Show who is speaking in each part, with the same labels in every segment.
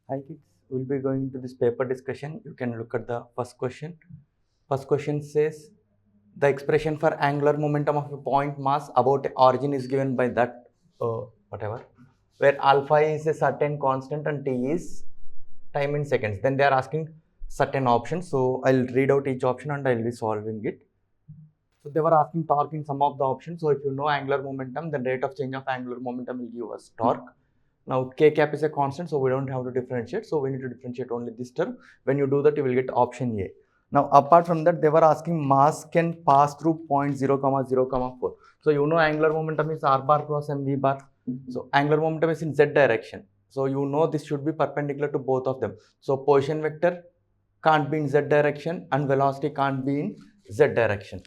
Speaker 1: Hi kids, we'll be going to this paper discussion. You can look at the first question. First question says the expression for angular momentum of a point mass about a origin is given by that whatever, where alpha is a certain constant and t is time in seconds. Then they are asking certain options. So I'll read out each option and I'll be solving it. So they were asking torque in some of the options. So if you know angular momentum, then rate of change of angular momentum will give us torque. Now k cap is a constant, so we don't have to differentiate. So we need to differentiate only this term. When you do that, you will get option A. Now apart from that, they were asking mass can pass through point 0, 0, 4. So you know angular momentum is r bar cross mv bar. So angular momentum is in z direction. So you know this should be perpendicular to both of them. So position vector can't be in z direction and velocity can't be in z direction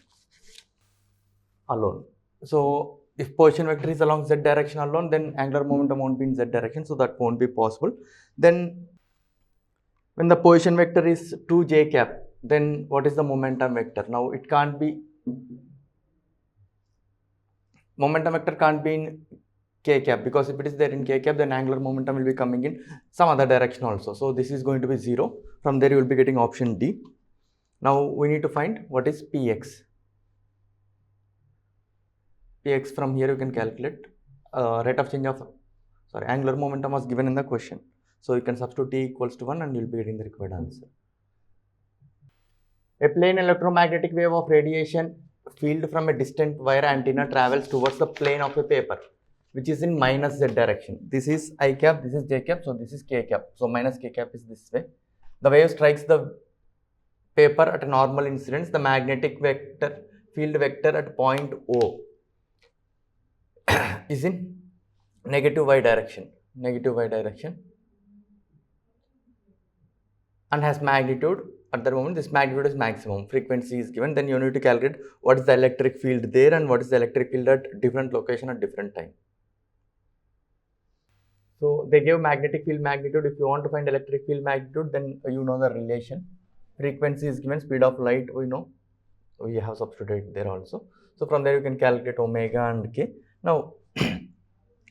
Speaker 1: alone. So if position vector is along z direction alone, then angular momentum won't be in z direction, so that won't be possible. Then when the position vector is 2j cap, then what is the momentum vector? Now it can't be, momentum vector can't be in k cap, because if it is there in k cap, then angular momentum will be coming in some other direction also. So this is going to be 0. From there you will be getting option D. Now we need to find what is px. Px from here you can calculate rate of change of angular momentum was given in the question. So you can substitute t equals to 1 and you'll be getting the required answer. A plane electromagnetic wave of radiation field from a distant wire antenna travels towards the plane of a paper, which is in minus z direction. This is I cap, this is j cap, so this is k cap. So minus k cap is this way. The wave strikes the paper at a normal incidence. The magnetic vector, field vector at point O is in negative y direction, and has magnitude. At the moment, this magnitude is maximum. Frequency is given. Then you need to calculate what is the electric field there and what is the electric field at different location at different time. So they gave magnetic field magnitude. If you want to find electric field magnitude, then you know the relation. Frequency is given. Speed of light, we know. We have substituted there also. So from there you can calculate omega and k. Now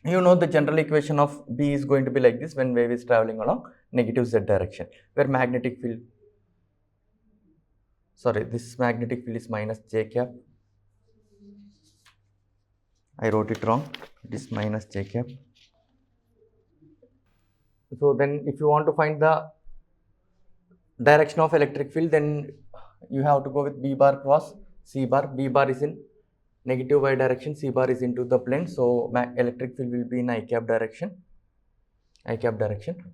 Speaker 1: you know the general equation of B is going to be like this when wave is traveling along negative z direction, where magnetic field, this magnetic field is minus j cap. I wrote it wrong. It is minus j cap. So then if you want to find the direction of electric field, then you have to go with B bar cross C bar. B bar is in negative y direction, C bar is into the plane, so electric field will be in I cap direction.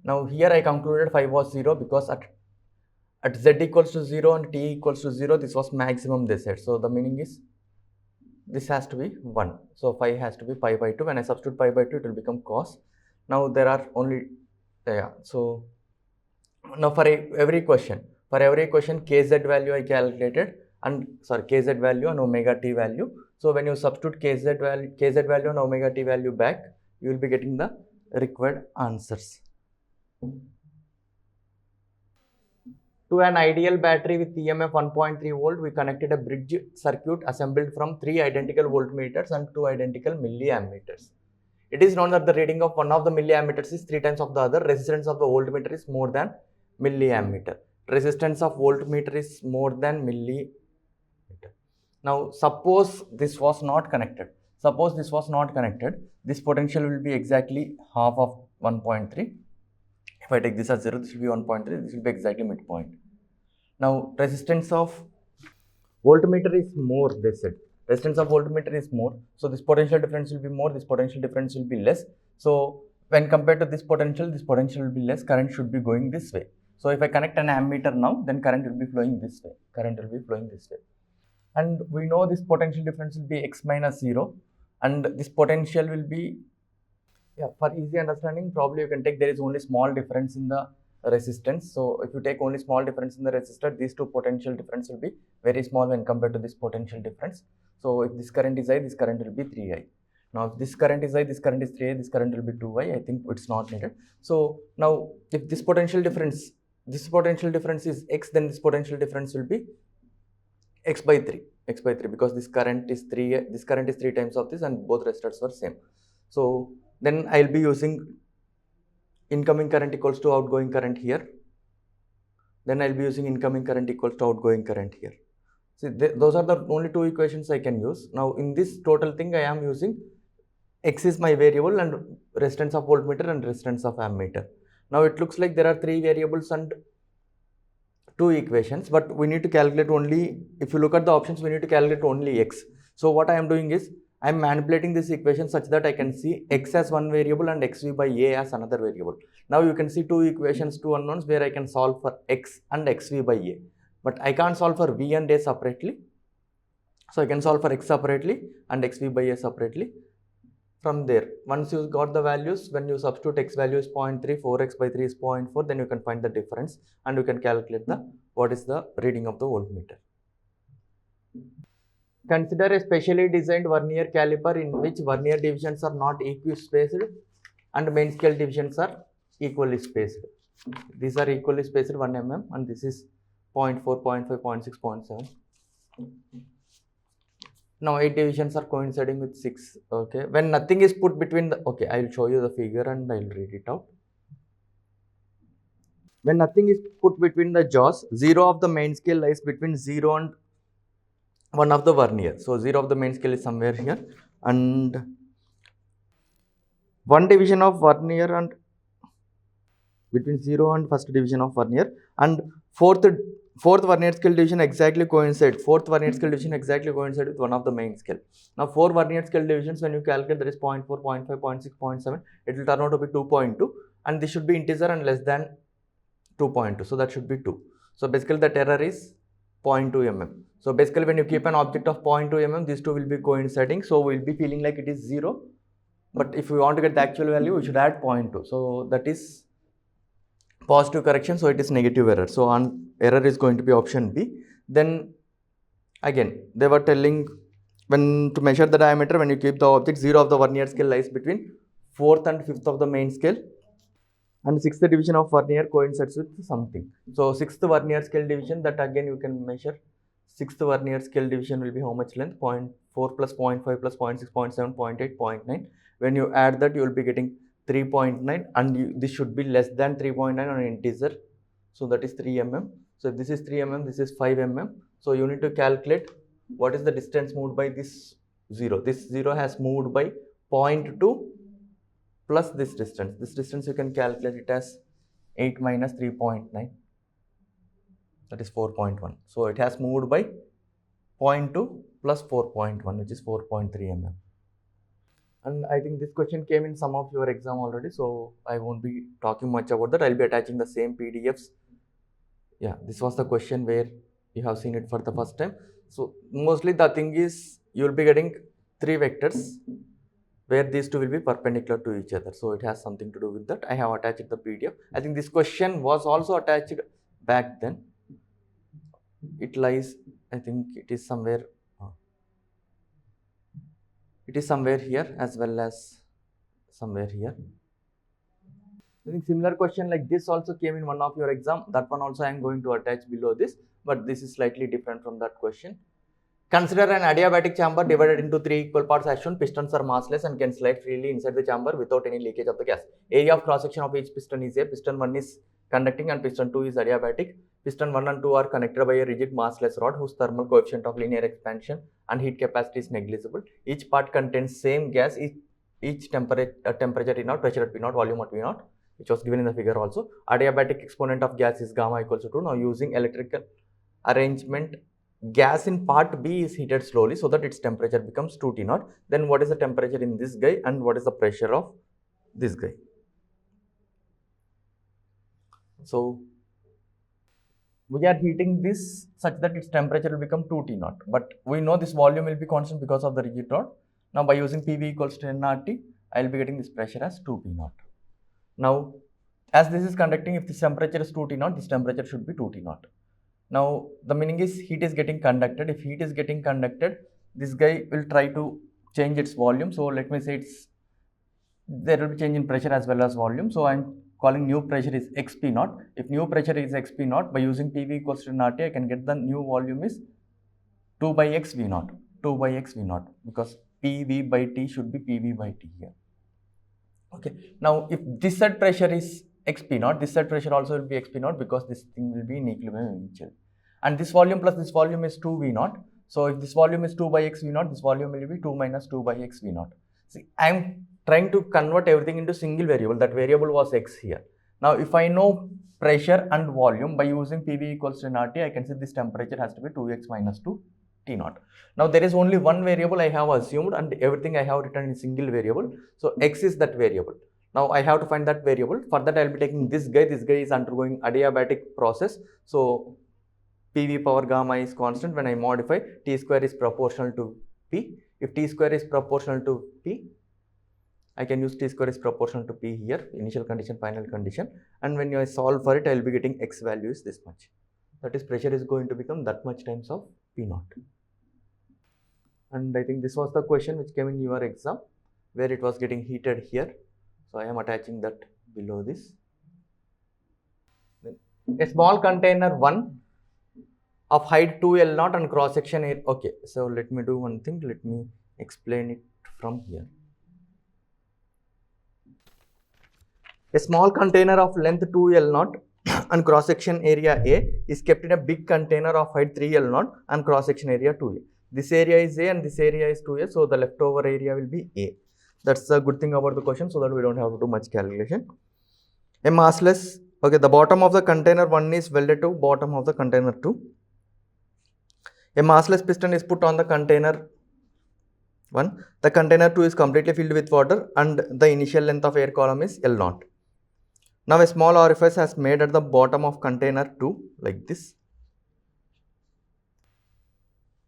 Speaker 1: Now here I concluded phi was 0 because at z equals to 0 and t equals to 0, this was maximum they said. So the meaning is this has to be 1. So phi has to be pi by 2. When I substitute pi by 2, it will become cos. Now there are only, so now for every question kz value I calculated, and kz value and omega t value. So when you substitute kz value and omega t value back, you will be getting the required answers. To an ideal battery with EMF 1.3 volt, we connected a bridge circuit assembled from 3 identical voltmeters and 2 identical milliammeters. It is known that the reading of one of the milliammeters is 3 times of the other. Resistance of the voltmeter is more than milliammeter. Resistance of voltmeter is more than millimeter. Now, suppose this was not connected. This potential will be exactly half of 1.3. If I take this as 0, this will be 1.3. This will be exactly midpoint. Now, resistance of voltmeter is more, they said. Resistance of voltmeter is more. So, this potential difference will be more. This potential difference will be less. So, when compared to this potential will be less. Current should be going this way. So, if I connect an ammeter now, then current will be flowing this way. And we know this potential difference will be x minus 0. And this potential will be, for easy understanding, probably you can take there is only small difference in the resistance. So if you take only small difference in the resistor, these two potential difference will be very small when compared to this potential difference. So if this current is I, this current will be 3I. Now if this current is I, this current is 3I, this current will be 2I. I think it's not needed. So now if this potential difference is x, then this potential difference will be x by 3, because this current is 3 times of this and both resistors were same. So then I'll be using incoming current equals to outgoing current here. Then I'll be using incoming current equals to outgoing current here. See, those are the only two equations I can use. Now in this total thing I am using X is my variable and resistance of voltmeter and resistance of ammeter. Now it looks like there are three variables and two equations, but we need to calculate only, if you look at the options, we need to calculate only X. So what I am doing is, I am manipulating this equation such that I can see X as one variable and XV by A as another variable. Now you can see two equations, two unknowns, where I can solve for X and XV by A. But I can't solve for V and A separately. So I can solve for X separately and XV by A separately. From there, once you got the values, when you substitute X value is 0.3, 4X by 3 is 0.4, then you can find the difference and you can calculate the what is the reading of the voltmeter. Consider a specially designed vernier caliper in which vernier divisions are not equispaced and main scale divisions are equally spaced. These are equally spaced 1 mm and this is 0.4, 0.5, 0.6, 0.7. Now 8 divisions are coinciding with 6. Okay, when nothing is put between the, okay, I will show you the figure and I will read it out. When nothing is put between the jaws, 0 of the main scale lies between 0 and 1 of the vernier. So 0 of the main scale is somewhere here and 1 division of vernier and between 0 and first division of vernier and fourth vernier scale division exactly coincide. Fourth vernier scale division exactly coincide with one of the main scale. Now 4 vernier scale divisions, when you calculate, that is 0.4, 0.5, 0.6, 0.7, it will turn out to be 2.2 and this should be integer and less than 2.2. So that should be 2. So basically the error is 0.2 mm. So basically when you keep an object of 0.2 mm, these two will be coinciding. So we will be feeling like it is 0. But if we want to get the actual value, we should add 0.2. So that is positive correction, so it is negative error. So error is going to be option B. Then again, they were telling when to measure the diameter, when you keep the object, 0 of the vernier scale lies between 4th and 5th of the main scale and 6th division of vernier coincides with something. So 6th vernier scale division, that again you can measure. 6th vernier scale division will be how much length? 0.4 plus 0.5 plus 0.6, 0.7, 0.8, 0.9. When you add that, you will be getting 3.9 and this should be less than 3.9 on an integer. So that is 3 mm. So if this is 3 mm, this is 5 mm. So you need to calculate what is the distance moved by this 0. This 0 has moved by 0.2 plus this distance. This distance you can calculate it as 8 minus 3.9. That is 4.1. So it has moved by 0.2 plus 4.1, which is 4.3 mm. And I think this question came in some of your exam already, so I won't be talking much about that. I'll be attaching the same PDFs. Yeah, this was the question where you have seen it for the first time. So mostly the thing is, you will be getting 3 vectors where these two will be perpendicular to each other. So it has something to do with that. I have attached the PDF. I think this question was also attached back then. It lies, I think it is somewhere here as well as somewhere here. I think similar question like this also came in one of your exam. That one also I am going to attach below this, but this is slightly different from that question. Consider an adiabatic chamber divided into 3 equal parts as shown. Pistons are massless and can slide freely inside the chamber without any leakage of the gas. Area of cross section of each piston is A. Piston 1 is conducting and piston 2 is adiabatic. Piston 1 and 2 are connected by a rigid massless rod whose thermal coefficient of linear expansion and heat capacity is negligible. Each part contains same gas, each temperature T0, pressure at P0, volume at V0, which was given in the figure also. Adiabatic exponent of gas is gamma equals to 2. Now using electrical arrangement, gas in part B is heated slowly so that its temperature becomes 2 T0. Then what is the temperature in this guy and what is the pressure of this guy? So we are heating this such that its temperature will become 2 T0. But we know this volume will be constant because of the rigid rod. Now by using PV equals to nRT, I will be getting this pressure as 2 P0. Now as this is conducting, if this temperature is 2 T0, this temperature should be 2 T0. Now the meaning is heat is getting conducted. If heat is getting conducted, this guy will try to change its volume. So let me say there will be change in pressure as well as volume. So I'm calling new pressure is xp0. If new pressure is xp0, by using PV equals to nRT, I can get the new volume is 2 by x v0. 2 by x v0 because PV by T should be PV by T here. Okay. Now, if this side pressure is xp0, this side pressure also will be xp0 because this thing will be in equilibrium initially. And this volume plus this volume is 2v0. So, if this volume is 2 by xv0, this volume will be 2 minus 2 by xv0. See, I am trying to convert everything into single variable. That variable was x here. Now, if I know pressure and volume by using PV equals to nRT, I can say this temperature has to be 2x minus 2 T0. Now, there is only one variable I have assumed and everything I have written in single variable. So, x is that variable. Now, I have to find that variable. For that, I will be taking this guy. This guy is undergoing adiabatic process. So, PV power gamma is constant. When I modify, T square is proportional to P. If T square is proportional to P, I can use T square is proportional to P here, initial condition, final condition. And when I solve for it, I will be getting x value is this much. That is, pressure is going to become that much times of P0. And I think this was the question which came in your exam, where it was getting heated here. So, I am attaching that below this. Then a small container 1 of height 2L0 and cross section 8. Okay, so let me do one thing. Let me explain it from here. A small container of length 2L0 and cross section area A is kept in a big container of height 3L0 and cross section area 2A. This area is A and this area is 2A, so the leftover area will be A. That's the good thing about the question, so that we don't have to do much calculation. A massless, okay, the bottom of the container 1 is welded to bottom of the container 2. A massless piston is put on the container 1. The container 2 is completely filled with water and the initial length of air column is L0. Now, a small orifice has made at the bottom of container 2 like this.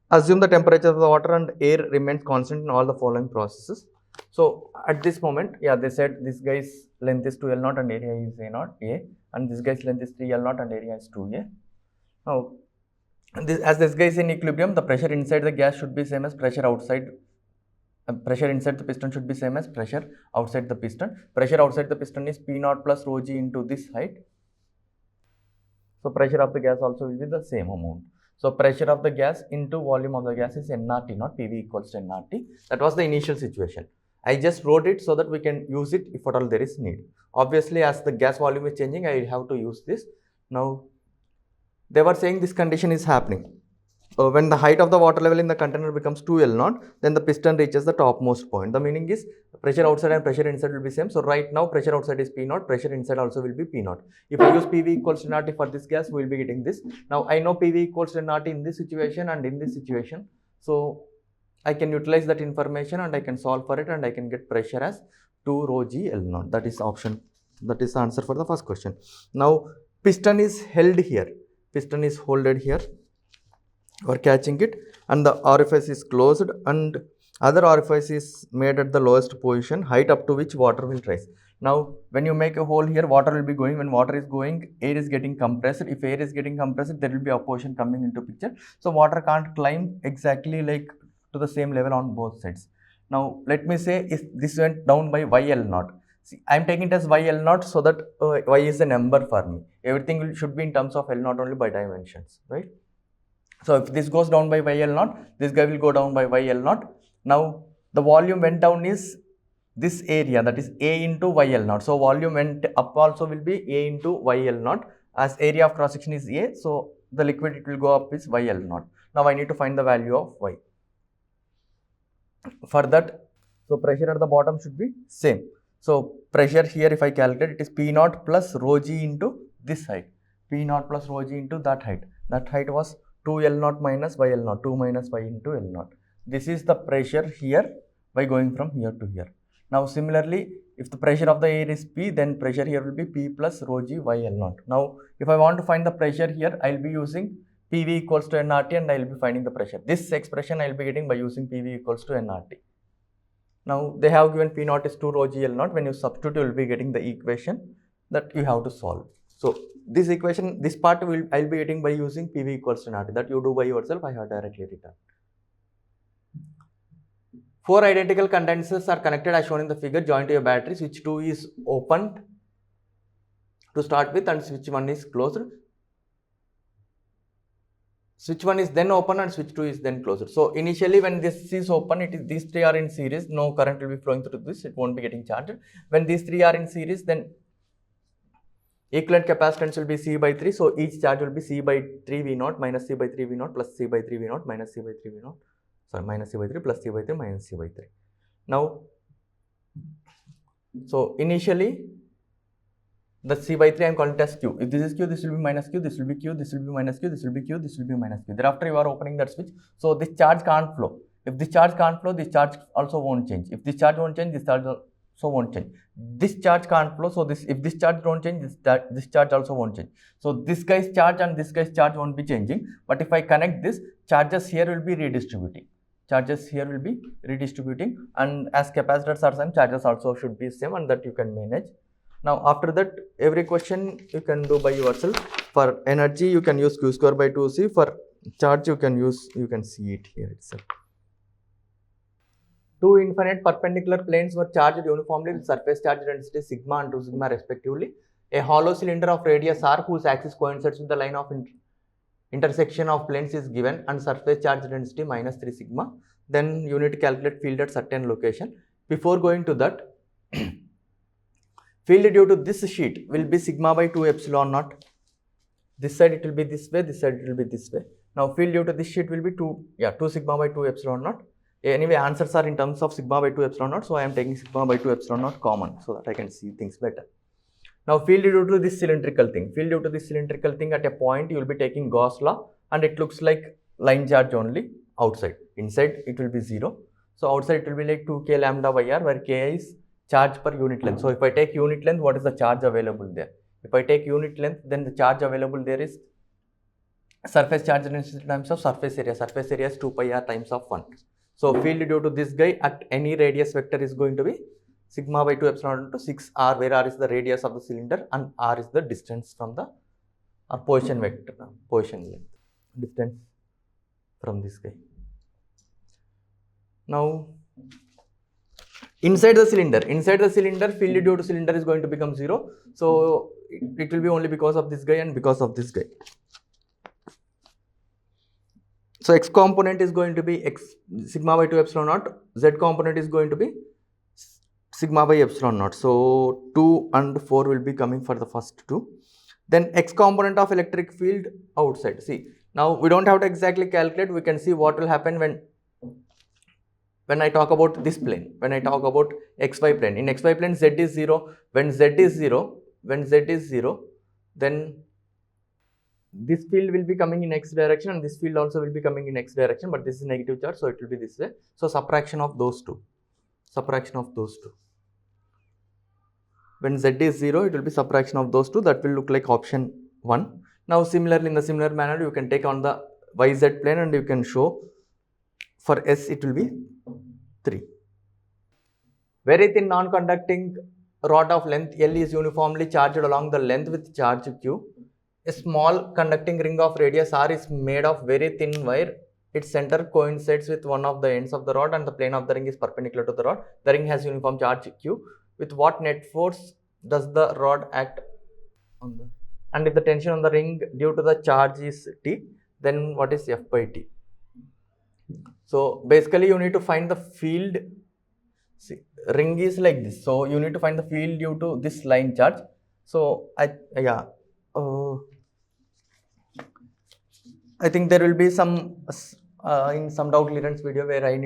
Speaker 1: Assume the temperature of the water and air remains constant in all the following processes. So, at this moment, yeah, they said this guy's length is 2L0 and area is A, and this guy's length is 3L0 and area is 2A. Now, as this guy is in equilibrium, the pressure inside the gas should be same as pressure outside. Pressure inside the piston should be same as pressure outside the piston. Pressure outside the piston is P0 plus rho g into this height. So, pressure of the gas also will be the same amount. So, pressure of the gas into volume of the gas is nRT, not PV equals to nRT. That was the initial situation. I just wrote it so that we can use it if at all there is need. Obviously, as the gas volume is changing, I have to use this. Now, they were saying this condition is happening. When the height of the water level in the container becomes 2L0, then the piston reaches the topmost point. The meaning is pressure outside and pressure inside will be same. So, right now pressure outside is P0, pressure inside also will be P0. If I use PV equals to nRT for this gas, we will be getting this. Now, I know PV equals to nRT in this situation and in this situation. So, I can utilize that information and I can solve for it and I can get pressure as 2 rho g L0. That is option. That is the answer for the first question. Now, piston is held here. Piston is holded here. Or catching it, and the orifice is closed and other orifice is made at the lowest position, height up to which water will rise. Now, when you make a hole here, water will be going. When water is going, air is getting compressed. If air is getting compressed, there will be opposition coming into picture. So, water can't climb exactly like to the same level on both sides. Now, let me say if this went down by YL0. See, I am taking it as YL0 so that Y is a number for me. Everything should be in terms of L0 only by dimensions, right? So, if this goes down by YL0, this guy will go down by YL0. Now, the volume went down is this area, that is A into YL0. So, volume went up also will be A into YL0, as area of cross section is A. So, the liquid it will go up is YL0. Now, I need to find the value of Y. For that, so pressure at the bottom should be same. So, pressure here if I calculate, it is P0 plus rho g into this height. P0 plus rho g into that height. That height was 2L0 minus YL0, 2 minus Y into L0. This is the pressure here by going from here to here. Now, similarly, if the pressure of the air is P, then pressure here will be P plus rho g YL0. Now, if I want to find the pressure here, I will be using PV equals to nRT and I will be finding the pressure. This expression I will be getting by using PV equals to nRT. Now, they have given P0 is 2 rho g L0. When you substitute, you will be getting the equation that you have to solve. So, this equation, this part I will be getting by using PV equals to nRT. That you do by yourself, I have directly written. 4 identical condensers are connected as shown in the figure, joined to a battery. Switch 2 is opened to start with and switch 1 is closed. switch 1 is then open and switch 2 is then closed. So initially when this is open, these three are in series, no current will be flowing through this, it won't be getting charged. When these three are in series, then equivalent capacitance will be C by 3, so each charge will be C by 3 V0 minus C by 3 V0 plus C by 3 V0 minus C by 3 V0, sorry, minus C by 3 plus C by 3 minus C by 3. Now, so initially the C by 3 I am calling it as Q. If this is Q, this will be minus Q, this will be Q, this will be minus Q, this will be Q, this will be minus Q. Thereafter, you are opening that switch. So this charge can't flow. If this charge can't flow, this charge also won't change. If this charge won't change, this charge also won't change. This charge can't flow. So if this charge don't change, this charge also won't change. So this guy's charge and this guy's charge won't be changing. But if I connect this, charges here will be redistributing. Charges here will be redistributing, and as capacitors are same, charges also should be same, and that you can manage. Now after that, every question you can do by yourself. For energy you can use Q square by 2C. For charge you can see it here itself. Two infinite perpendicular planes were charged uniformly with surface charge density sigma and 2 sigma respectively. A hollow cylinder of radius r whose axis coincides with the line of intersection of planes is given and surface charge density minus 3 sigma. Then you need to calculate field at certain location. Before going to that, field due to this sheet will be sigma by 2 epsilon naught. This side it will be this way, this side it will be this way. Now field due to this sheet will be 2 sigma by 2 epsilon naught. Anyway, answers are in terms of sigma by 2 epsilon naught, so I am taking sigma by 2 epsilon naught common so that I can see things better. Now field due to this cylindrical thing, at a point you will be taking Gauss law, and it looks like line charge only outside. Inside it will be 0. So outside it will be like 2k lambda by r, where k is charge per unit length. So if I take unit length, what is the charge available there? If I take unit length, then the charge available there is surface charge density times of surface area. Surface area is 2 pi r times of 1. So field due to this guy at any radius vector is going to be sigma by 2 epsilon into 6 r, where r is the radius of the cylinder and r is the distance from the position vector, position length, distance from this guy. Now inside the cylinder, field due to cylinder is going to become 0. So it will be only because of this guy and because of this guy. So x component is going to be sigma by 2 epsilon naught, z component is going to be sigma by epsilon naught. So 2 and 4 will be coming for the first two. Then x component of electric field outside. See, now we don't have to exactly calculate, we can see what will happen when I talk about this plane, when I talk about xy plane. In xy plane, z is 0. When z is 0, then this field will be coming in x direction and this field also will be coming in x direction, but this is negative charge, so it will be this way. So subtraction of those two. When z is 0, it will be subtraction of those two. That will look like option 1. Now similarly, in the similar manner, you can take on the yz plane and you can show for s it will be 3. Very thin non-conducting rod of length L is uniformly charged along the length with charge q. A small conducting ring of radius r is made of very thin wire. Its center coincides with one of the ends of the rod and the plane of the ring is perpendicular to the rod. The ring has uniform charge q. With what net force does the rod act on the, and if the tension on the ring due to the charge is T, then what is F by T? So basically you need to find the field. See, ring is like this, so you need to find the field due to this line charge. So I think there will be some in some doubt clearance video where I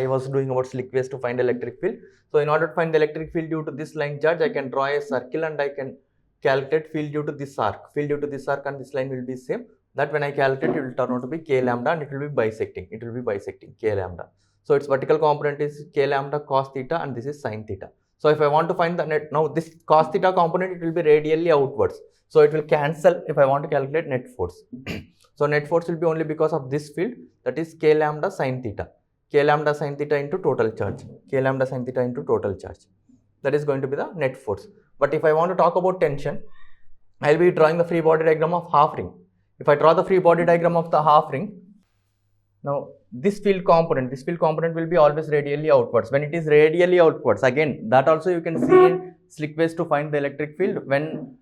Speaker 1: was doing about slick ways to find electric field. So in order to find the electric field due to this line charge, I can draw a circle and I can calculate field due to this arc. Field due to this arc and this line will be same. That when I calculate, it will turn out to be k lambda and it will be bisecting. K lambda. So its vertical component is k lambda cos theta and this is sin theta. So if I want to find the net, now this cos theta component, it will be radially outwards. So it will cancel if I want to calculate net force. So net force will be only because of this field, that is k lambda sin theta. K lambda sin theta into total charge. That is going to be the net force. But if I want to talk about tension, I will be drawing the free body diagram of half ring. If I draw the free body diagram of the half ring, now this field component will be always radially outwards. When it is radially outwards, again that also you can see in slick ways to find the electric field. When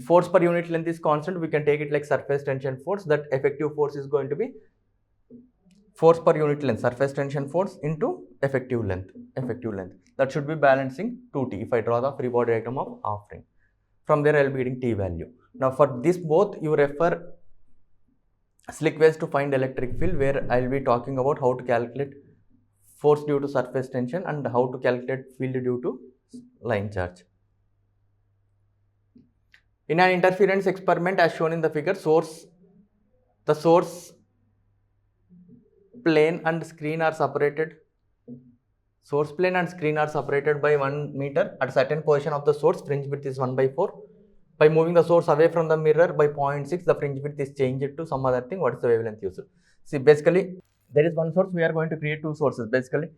Speaker 1: force per unit length is constant, we can take it like surface tension force. That effective force is going to be force per unit length, surface tension force into effective length. That should be balancing 2T if I draw the free body diagram of half ring. From there I will be getting T value. Now for this both you refer slick ways to find electric field, where I will be talking about how to calculate force due to surface tension and how to calculate field due to line charge. In an interference experiment as shown in the figure, the source plane and screen are separated. Source plane and screen are separated by 1 meter. At a certain position of the source, fringe width is 1/4. By moving the source away from the mirror by 0.6, the fringe width is changed to some other thing. What is the wavelength used? See, basically, there is one source. We are going to create two sources. Basically,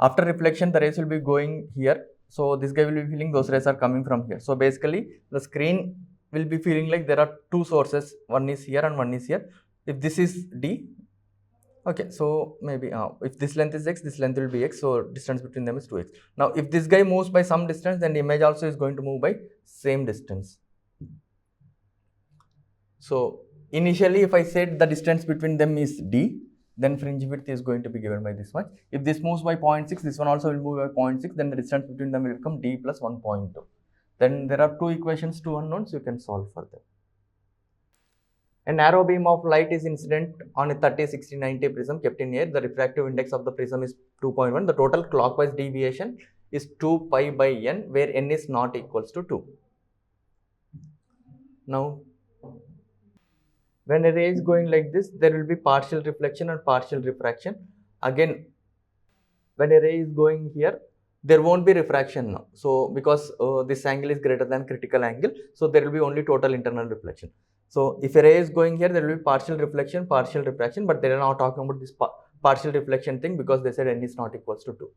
Speaker 1: after reflection, the rays will be going here. So this guy will be feeling those rays are coming from here. So basically, the screen will be feeling like there are two sources. One is here and one is here. If this is D, okay, so maybe if this length is x, this length will be x, so distance between them is 2x. Now, if this guy moves by some distance, then the image also is going to move by same distance. So, initially if I said the distance between them is d, then fringe width is going to be given by this much. If this moves by 0.6, this one also will move by 0.6, then the distance between them will become d plus 1.2. Then there are two equations, two unknowns, you can solve for them. A narrow beam of light is incident on a 30, 60, 90 prism kept in air. The refractive index of the prism is 2.1. The total clockwise deviation is 2 pi by n, where n is not equals to 2. Now, when a ray is going like this, there will be partial reflection and partial refraction. Again, when a ray is going here, there won't be refraction now. So, because this angle is greater than critical angle, so there will be only total internal reflection. So, if a ray is going here, there will be partial reflection, partial refraction, but they are now talking about this partial reflection thing because they said n is not equals to 2.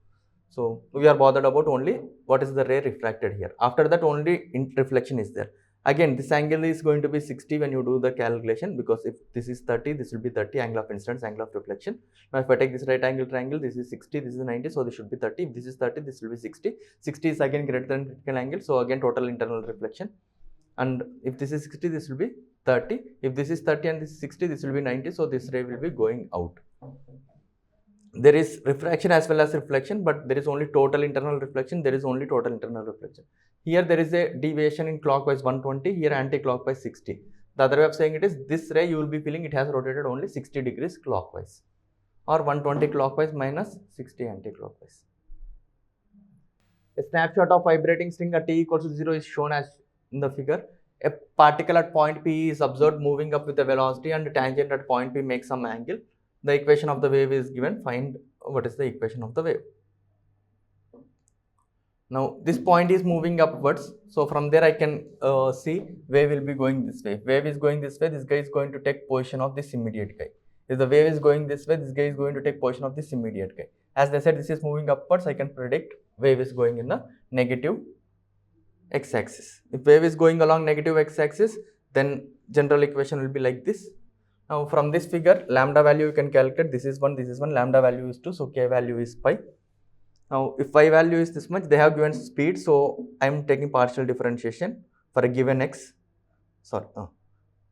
Speaker 1: So, we are bothered about only what is the ray refracted here. After that, only reflection is there. Again, this angle is going to be 60 when you do the calculation, because if this is 30, this will be 30, angle of incidence, angle of reflection. Now, if I take this right angle triangle, this is 60, this is 90, so this should be 30. If this is 30, this will be 60. 60 is again greater than critical angle, so again total internal reflection. And if this is 60, this will be 30. If this is 30 and this is 60, this will be 90, so this ray will be going out. There is refraction as well as reflection, but there is only total internal reflection, there is only total internal reflection. Here there is a deviation in clockwise 120, here anti-clockwise 60. The other way of saying it is, this ray you will be feeling it has rotated only 60 degrees clockwise, or 120 clockwise minus 60 anti-clockwise. A snapshot of vibrating string at t equals to 0 is shown as in the figure. A particle at point P is observed moving up with a velocity, and a tangent at point P makes some angle. The equation of the wave is given. Find what is the equation of the wave. Now, this point is moving upwards. So, from there I can see wave will be going this way. If wave is going this way, this guy is going to take position of this immediate guy. If the wave is going this way, this guy is going to take position of this immediate guy. As they said, this is moving upwards, I can predict wave is going in the negative x-axis. If wave is going along negative x-axis, then general equation will be like this. Now, from this figure, lambda value you can calculate. This is 1, lambda value is 2, so k value is pi. Now, if y value is this much, they have given speed, so I am taking partial differentiation for a given x. For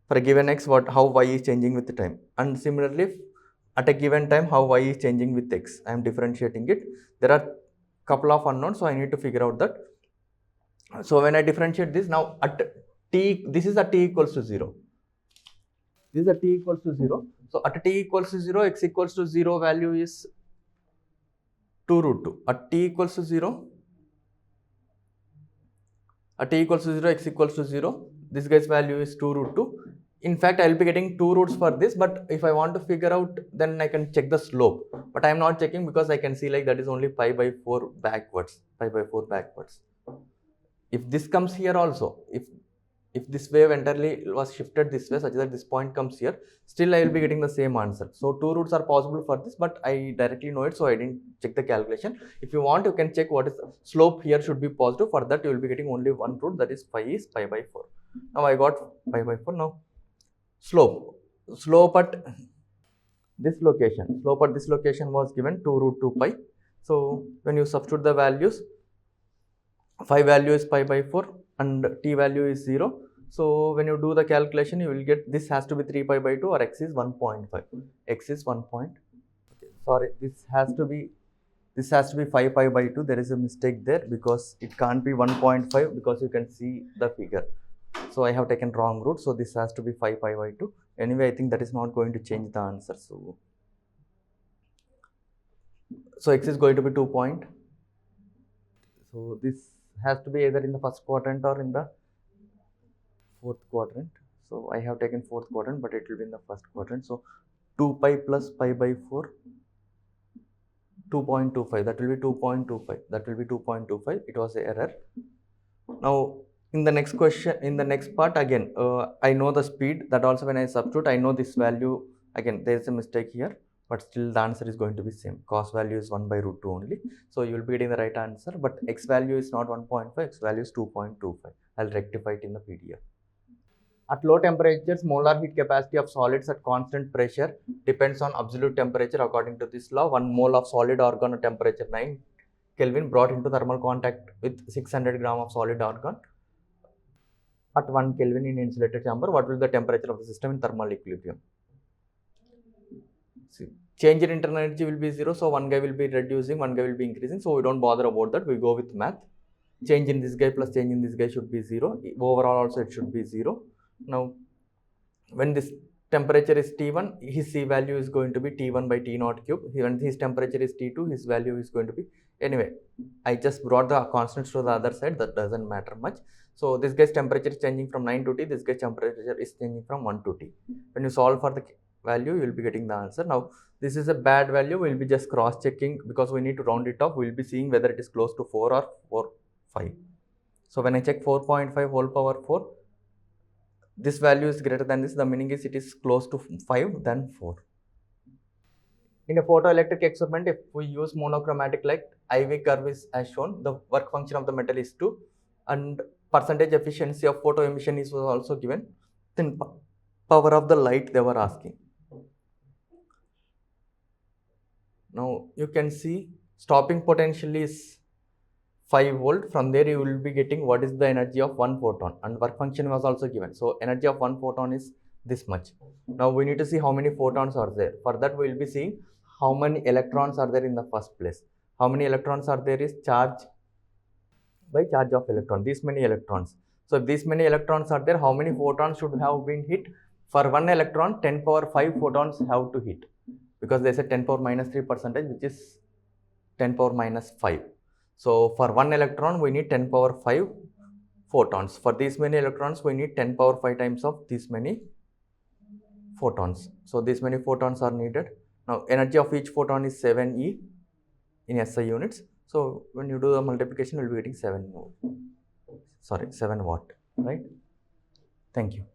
Speaker 1: a given x, how y is changing with the time, and similarly, at a given time, how y is changing with x. I am differentiating it. There are couple of unknowns, so I need to figure out that. So, when I differentiate this, now at t, this is at t equals to 0. This is at t equals to 0. So, at t equals to 0, x equals to 0 value is 2 root 2. At t equals to 0, x equals to 0, this guy's value is 2 root 2. In fact, I will be getting 2 roots for this, but if I want to figure out, then I can check the slope. But I am not checking because I can see like that is only pi by 4 backwards, If this comes here also, if this wave entirely was shifted this way such that this point comes here, still I will be getting the same answer. So, 2 roots are possible for this, but I directly know it, so I didn't check the calculation. If you want, you can check what is the slope here should be positive. For that, you will be getting only one root, that is pi is pi by 4. Now, I got pi by 4. Now, slope at this location, was given 2 root 2 pi. So, when you substitute the values, phi value is pi by 4 and t value is 0. So when you do the calculation, you will get this has to be 3 pi by 2 or x is 1.5. X is 1. Sorry, this has to be 5 pi by 2. There is a mistake there because it can't be 1.5 because you can see the figure. So I have taken wrong route. So this has to be 5 pi by 2. Anyway, I think that is not going to change the answer. So x is going to be 2 point. So this has to be either in the first quadrant or in the fourth quadrant. So I have taken fourth quadrant, but it will be in the first quadrant. So 2 pi plus pi by 4, 2.25. That will be 2.25. That will be 2.25. It was an error. Now in the next question, in the next part again, I know the speed. That also when I substitute, I know this value. Again, there is a mistake here, but still the answer is going to be same. Cos value is 1 by root 2 only. So you will be getting the right answer, but x value is not 1.5, x value is 2.25. I'll rectify it in the PDF. At low temperatures, molar heat capacity of solids at constant pressure depends on absolute temperature. According to this law, 1 mole of solid argon at temperature 9 Kelvin brought into thermal contact with 600 gram of solid argon at 1 Kelvin in insulated chamber. What will be the temperature of the system in thermal equilibrium? See, change in internal energy will be 0. So one guy will be reducing, one guy will be increasing. So we don't bother about that. We go with math. Change in this guy plus change in this guy should be 0. Overall also it should be 0. Now, when this temperature is T1, his C value is going to be T1 by T naught cube. When his temperature is T2, his value is going to be, anyway, I just brought the constants to the other side. That doesn't matter much. So this guy's temperature is changing from 9 to T. This guy's temperature is changing from 1 to T. When you solve for the value, you will be getting the answer. Now, this is a bad value. We will be just cross checking because we need to round it off. We will be seeing whether it is close to 4 or 4.5. So when I check 4.5 whole power 4, this value is greater than this. The meaning is it is close to 5 than 4. In a photoelectric experiment, if we use monochromatic light, IV curve is as shown. The work function of the metal is 2 and percentage efficiency of photo emission is also given. Then power of the light they were asking. Now you can see stopping potential is 5 volt. From there you will be getting what is the energy of 1 photon, and work function was also given. So energy of 1 photon is this much. Now we need to see how many photons are there. For that we will be seeing how many electrons are there in the first place. How many electrons are there is charge by charge of electron. These many electrons. So if these many electrons are there, how many photons should have been hit? For 1 electron, 10 power 5 photons have to hit, because they said 10 power minus 3 percentage, which is 10 power minus 5. So for 1 electron, we need 10 power 5 photons. For these many electrons, we need 10 power 5 times of these many photons. So these many photons are needed. Now energy of each photon is 7e in SI units. So when you do the multiplication, you will be getting 7 watt, right? Thank you.